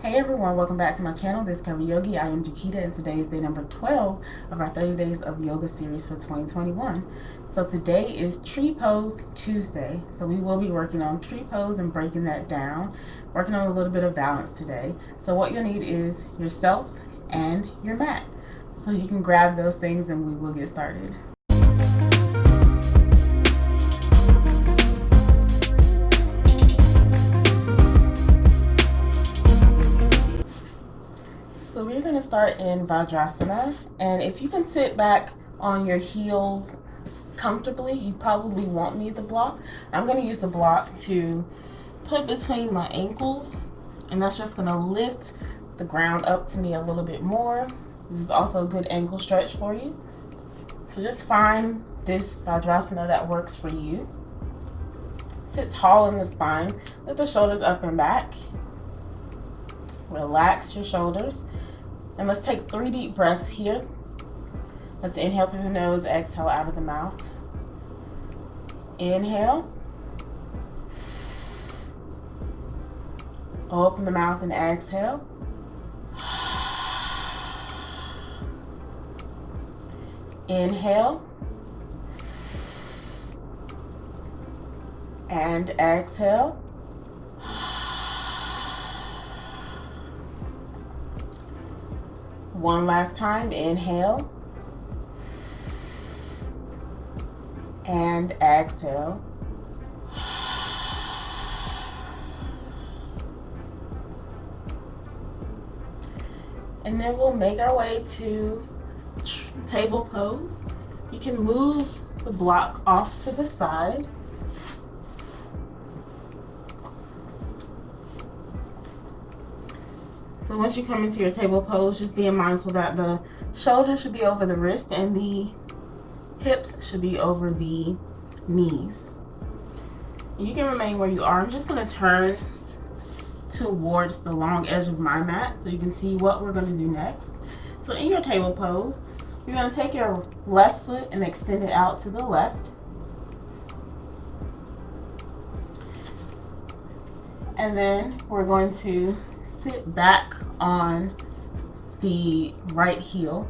Hey everyone, welcome back to my channel, This Curvi Yogi. I am Jakita and today is day number 12 of our 30 Days of Yoga series for 2021. So today is Tree Pose Tuesday. So we will be working on tree pose and breaking that down, working on a little bit of balance today. So what you'll need is yourself and your mat. So you can grab those things and we will get started. So we're going to start in Vrksasana, and if you can sit back on your heels comfortably, you probably won't need the block. I'm going to use the block to put between my ankles, and that's just going to lift the ground up to me a little bit more. This is also a good ankle stretch for you. So just find this Vrksasana that works for you. Sit tall in the spine, lift the shoulders up and back. Relax your shoulders. And let's take 3 deep breaths here. Let's inhale through the nose, exhale out of the mouth. Inhale. Open the mouth and exhale. Inhale. And exhale. One last time, inhale. And exhale. And then we'll make our way to table pose. You can move the block off to the side. So once you come into your table pose, just being mindful that the shoulders should be over the wrist and the hips should be over the knees. You can remain where you are. I'm just going to turn towards the long edge of my mat so you can see what we're going to do next. So in your table pose, you're going to take your left foot and extend it out to the left. And then we're going to sit back on the right heel.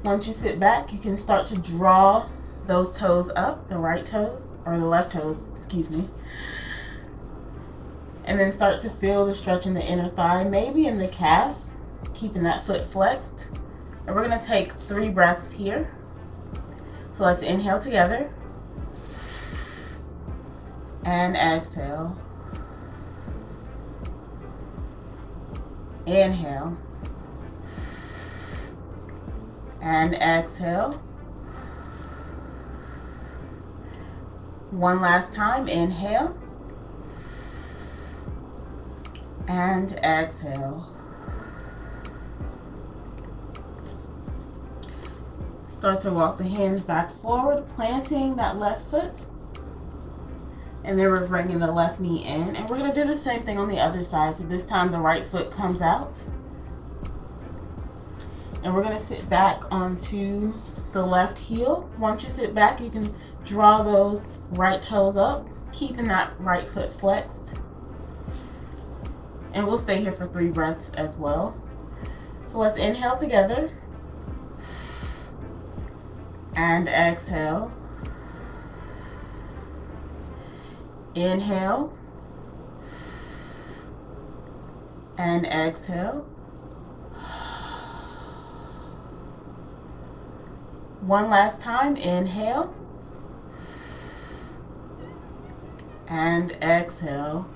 Once you sit back, you can start to draw those toes up, the right toes, or the left toes, excuse me. And then start to feel the stretch in the inner thigh, maybe in the calf, keeping that foot flexed. And we're gonna take 3 breaths here. So let's inhale together. And exhale. Inhale. And exhale. One last time, inhale. And exhale. Start to walk the hands back forward, planting that left foot. And then we're bringing the left knee in. And we're going to do the same thing on the other side. So this time the right foot comes out. And we're going to sit back onto the left heel. Once you sit back, you can draw those right toes up, keeping that right foot flexed. And we'll stay here for 3 breaths as well. So let's inhale together. And exhale. Inhale. And exhale. One last time, inhale. And exhale.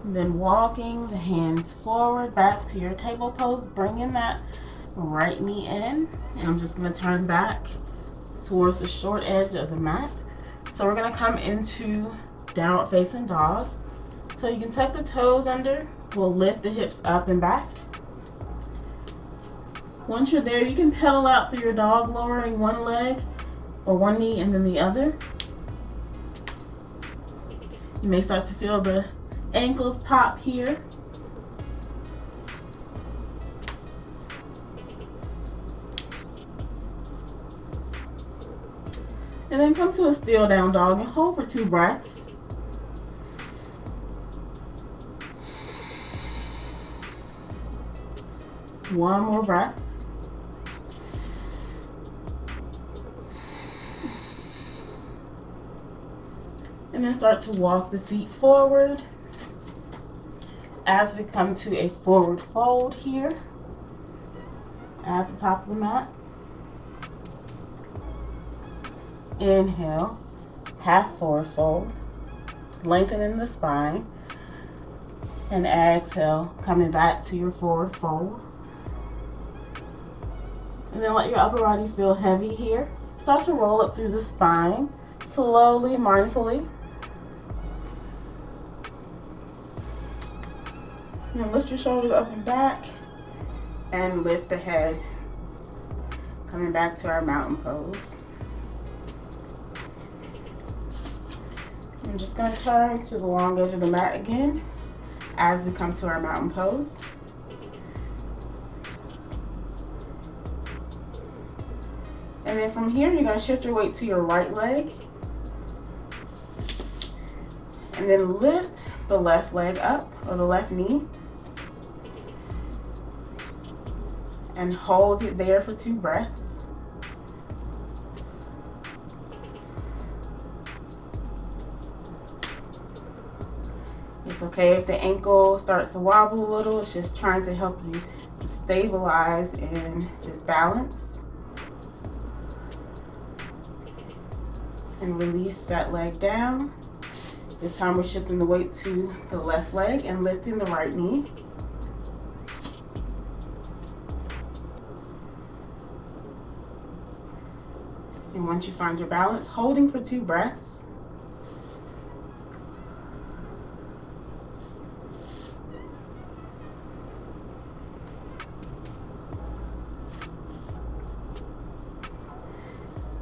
Then walking the hands forward back to your table pose, bringing that right knee in. And I'm just going to turn back towards the short edge of the mat. So we're going to come into downward facing dog. So you can tuck the toes under. We'll lift the hips up and back. Once you're there, you can pedal out through your dog, lowering one leg or one knee and then the other. You may start to feel the ankles pop here. And then come to a still down dog and hold for 2 breaths. One more breath. And then start to walk the feet forward as we come to a forward fold here at the top of the mat. Inhale, half forward fold, lengthening the spine. And exhale, coming back to your forward fold. And then let your upper body feel heavy here. Start to roll up through the spine, slowly, mindfully. And then lift your shoulders up and back, and lift the head. Coming back to our mountain pose. I'm just going to turn to the long edge of the mat again as we come to our mountain pose. And then from here, you're going to shift your weight to your right leg. And then lift the left leg up, or the left knee. And hold it there for 2 breaths. It's okay if the ankle starts to wobble a little. It's just trying to help you to stabilize in this balance. And release that leg down. This time we're shifting the weight to the left leg and lifting the right knee. And once you find your balance, holding for 2 breaths.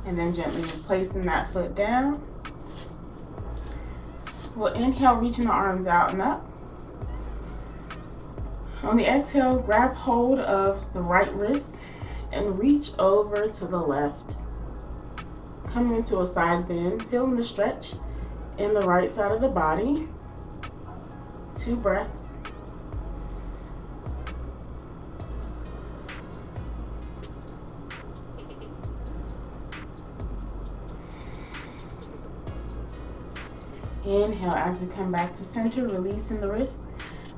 And then gently placing that foot down. We'll inhale, reaching the arms out and up. On the exhale, grab hold of the right wrist and reach over to the left. Coming into a side bend, feeling the stretch in the right side of the body. 2 breaths. Inhale as we come back to center, releasing the wrist.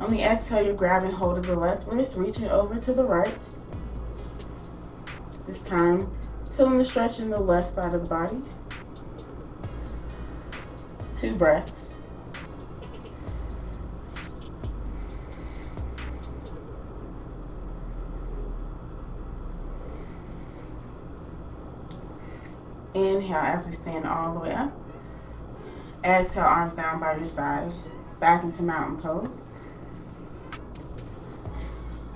On the exhale, you're grabbing hold of the left wrist, reaching over to the right. This time, feeling the stretch in the left side of the body. 2 breaths. Inhale as we stand all the way up. Exhale, arms down by your side, back into mountain pose.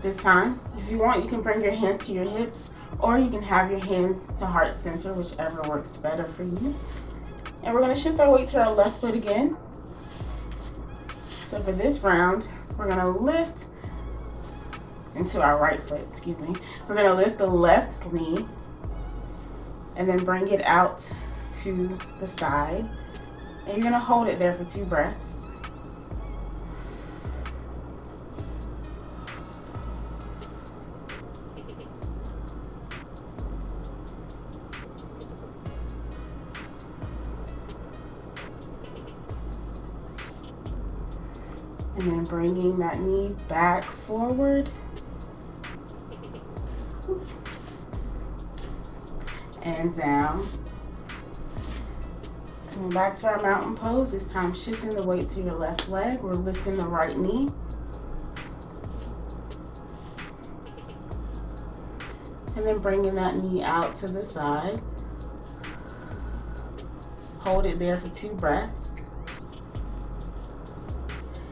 This time, if you want, you can bring your hands to your hips, or you can have your hands to heart center, whichever works better for you. And we're going to shift our weight to our left foot again. So for this round, we're going to lift into our right foot, We're going to lift the left knee and then bring it out to the side. And you're going to hold it there for 2 breaths. And then bringing that knee back forward. And down. Coming back to our mountain pose. This time shifting the weight to your left leg. We're lifting the right knee. And then bringing that knee out to the side. Hold it there for 2 breaths.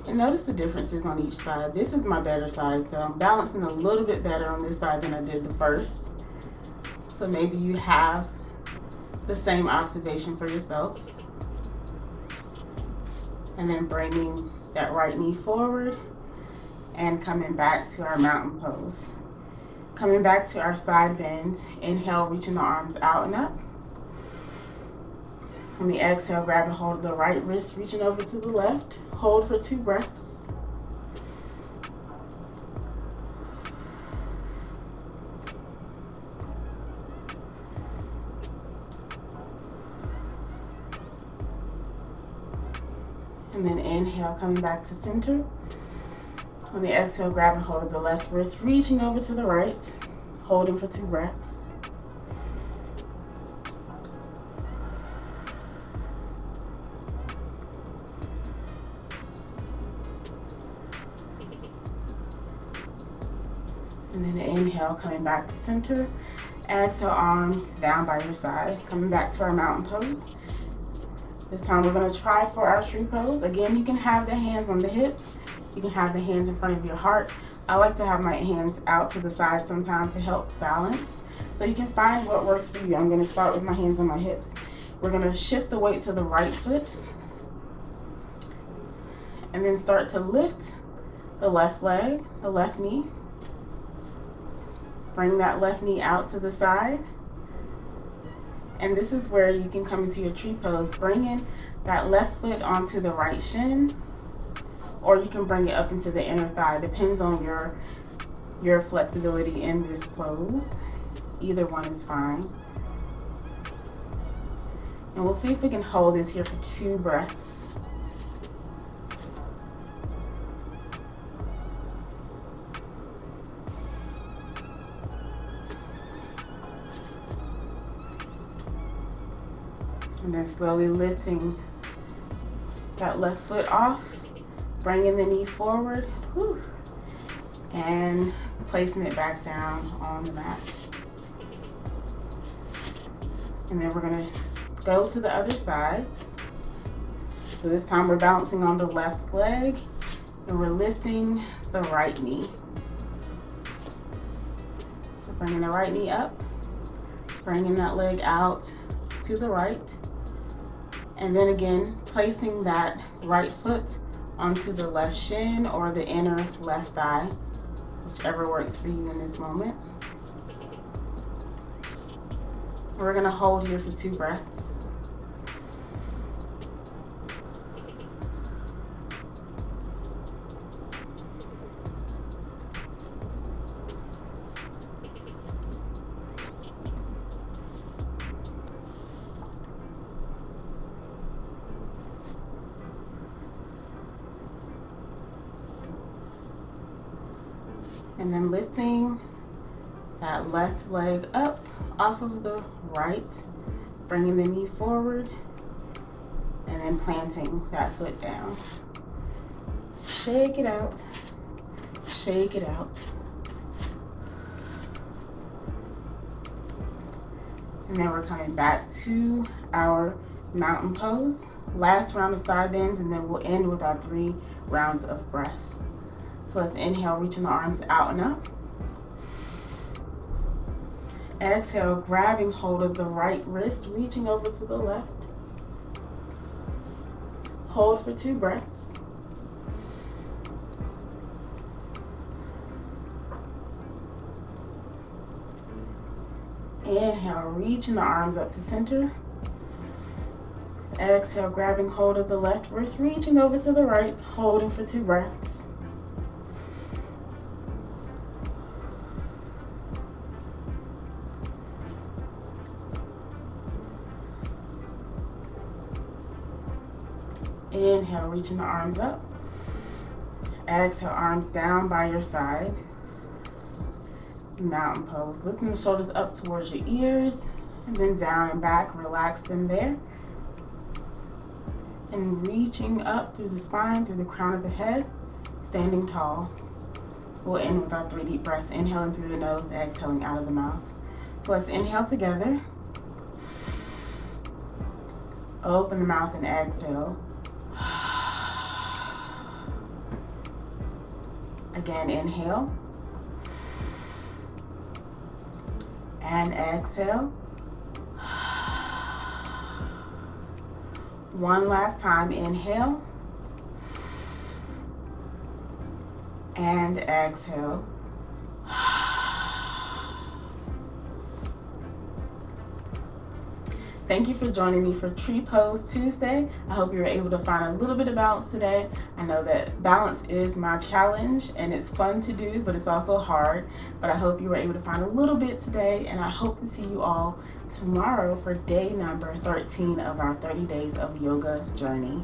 And notice the differences on each side. This is my better side, so I'm balancing a little bit better on this side than I did the first. So maybe you have the same observation for yourself. And then bringing that right knee forward and coming back to our mountain pose. Coming back to our side bend. Inhale, reaching the arms out and up. On the exhale, grabbing hold of the right wrist, reaching over to the left. Hold for 2 breaths. And then inhale, coming back to center. On the exhale, grabbing hold of the left wrist, reaching over to the right, holding for 2 breaths. And then inhale, coming back to center. Exhale, arms down by your side. Coming back to our mountain pose. This time we're going to try for our tree pose. Again, you can have the hands on the hips. You can have the hands in front of your heart. I like to have my hands out to the side sometimes to help balance. So you can find what works for you. I'm going to start with my hands on my hips. We're going to shift the weight to the right foot. And then start to lift the left leg, the left knee. Bring that left knee out to the side. And this is where you can come into your tree pose, bringing that left foot onto the right shin, or you can bring it up into the inner thigh. Depends on your flexibility in this pose. Either one is fine. And we'll see if we can hold this here for 2 breaths. And then slowly lifting that left foot off, bringing the knee forward, and placing it back down on the mat. And then we're gonna go to the other side. So this time we're balancing on the left leg, and we're lifting the right knee. So bringing the right knee up, bringing that leg out to the right. And then again, placing that right foot onto the left shin or the inner left thigh, whichever works for you in this moment. We're gonna hold here for 2 breaths. And then lifting that left leg up off of the right, bringing the knee forward, and then planting that foot down. Shake it out, shake it out. And then we're coming back to our mountain pose. Last round of side bends, and then we'll end with our 3 rounds of breath. So let's inhale, reaching the arms out and up. Exhale, grabbing hold of the right wrist, reaching over to the left. Hold for 2 breaths. Inhale, reaching the arms up to center. Exhale, grabbing hold of the left wrist, reaching over to the right, holding for 2 breaths. Inhale, reaching the arms up. Exhale, arms down by your side. Mountain pose. Lifting the shoulders up towards your ears, and then down and back. Relax them there. And reaching up through the spine, through the crown of the head, standing tall. We'll end with our 3 deep breaths. Inhaling through the nose, exhaling out of the mouth. So let's inhale together. Open the mouth and exhale. Again, inhale. And exhale. One last time, inhale. And exhale. Thank you for joining me for Tree Pose Tuesday. I hope you were able to find a little bit of balance today. I know that balance is my challenge and it's fun to do, but it's also hard. But I hope you were able to find a little bit today, and I hope to see you all tomorrow for day number 13 of our 30 days of yoga journey.